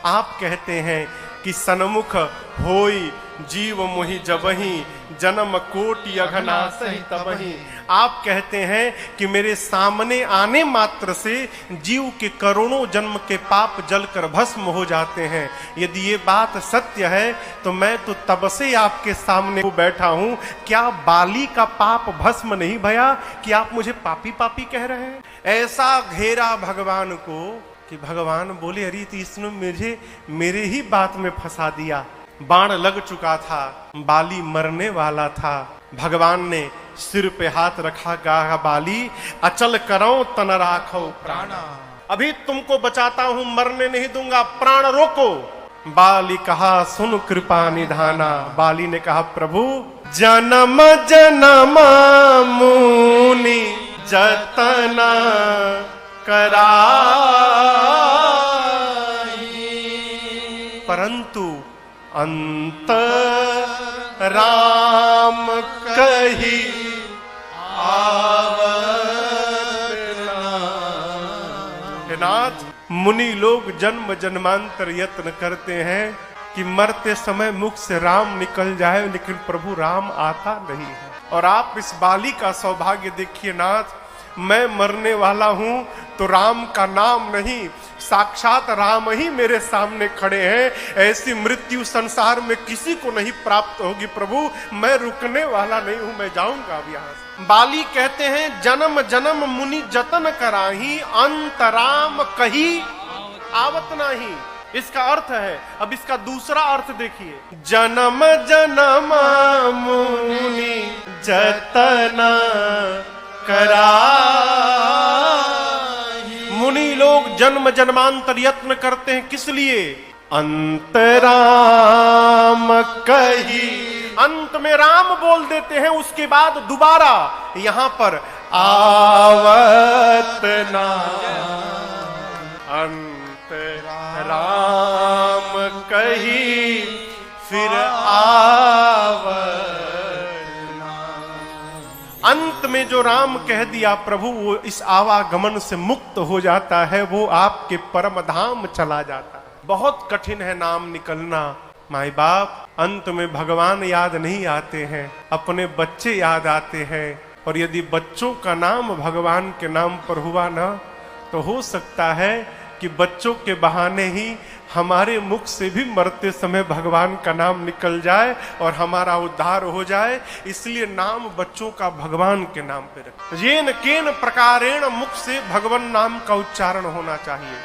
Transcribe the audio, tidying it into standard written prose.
आप कहते हैं कि सन्मुख होई जीव मोहि जबहि जन्म कोटि अघनासहि तबहि। आप कहते हैं कि मेरे सामने आने मात्र से जीव के करोड़ों जन्म के पाप जलकर भस्म हो जाते हैं। यदि ये बात सत्य है तो मैं तो तब से आपके सामने बैठा हूं। क्या बाली का पाप भस्म नहीं भया कि आप मुझे पापी पापी कह रहे हैं? ऐसा घेरा भगवान को कि भगवान बोले, अरे तो इसने मुझे मेरे ही बात में फंसा दिया। बाण लग चुका था, बाली मरने वाला था। भगवान ने सिर पे हाथ रखा, कहा बाली अचल करो तन राखो प्राणा, अभी तुमको बचाता हूं, मरने नहीं दूंगा, प्राण रोको। बाली कहा सुन कृपा निधाना। बाली ने कहा प्रभु जन्म जन्म मुनि जतना कराई, परंतु अंत राम कही आवत नाथ। मुनि लोग जन्म जन्मांतर यत्न करते हैं कि मरते समय मुख से राम निकल जाए, लेकिन प्रभु राम आता नहीं है। और आप इस बाली का सौभाग्य देखिए नाथ, मैं मरने वाला हूं तो राम का नाम नहीं, साक्षात राम ही मेरे सामने खड़े हैं। ऐसी मृत्यु संसार में किसी को नहीं प्राप्त होगी प्रभु, मैं रुकने वाला नहीं हूं, मैं जाऊंगा अब यहां से। बाली कहते हैं जन्म जन्म मुनि जतन कराही, अंतराम कही आवत नाही। इसका अर्थ है, अब इसका दूसरा अर्थ देखिए, जन्म जन्म मुनि जतन कराई। मुनि लोग जन्म जन्मांतर यत्न करते हैं, किस लिए? अंतराम कही, अंत में राम बोल देते हैं, उसके बाद दोबारा यहां पर आवत ना, अंत राम कही फिर आवत। अंत में जो राम कह दिया प्रभु, वो इस आवागमन से मुक्त हो जाता है, वो आपके परम धाम चला जाता है। बहुत कठिन है नाम निकलना। माई बाप, अंत में भगवान याद नहीं आते हैं, अपने बच्चे याद आते हैं। और यदि बच्चों का नाम भगवान के नाम पर हुआ ना, तो हो सकता है कि बच्चों के बहाने ही हमारे मुख से भी मरते समय भगवान का नाम निकल जाए और हमारा उद्धार हो जाए। इसलिए नाम बच्चों का भगवान के नाम पे रखें। येन केन प्रकारेण मुख से भगवान नाम का उच्चारण होना चाहिए।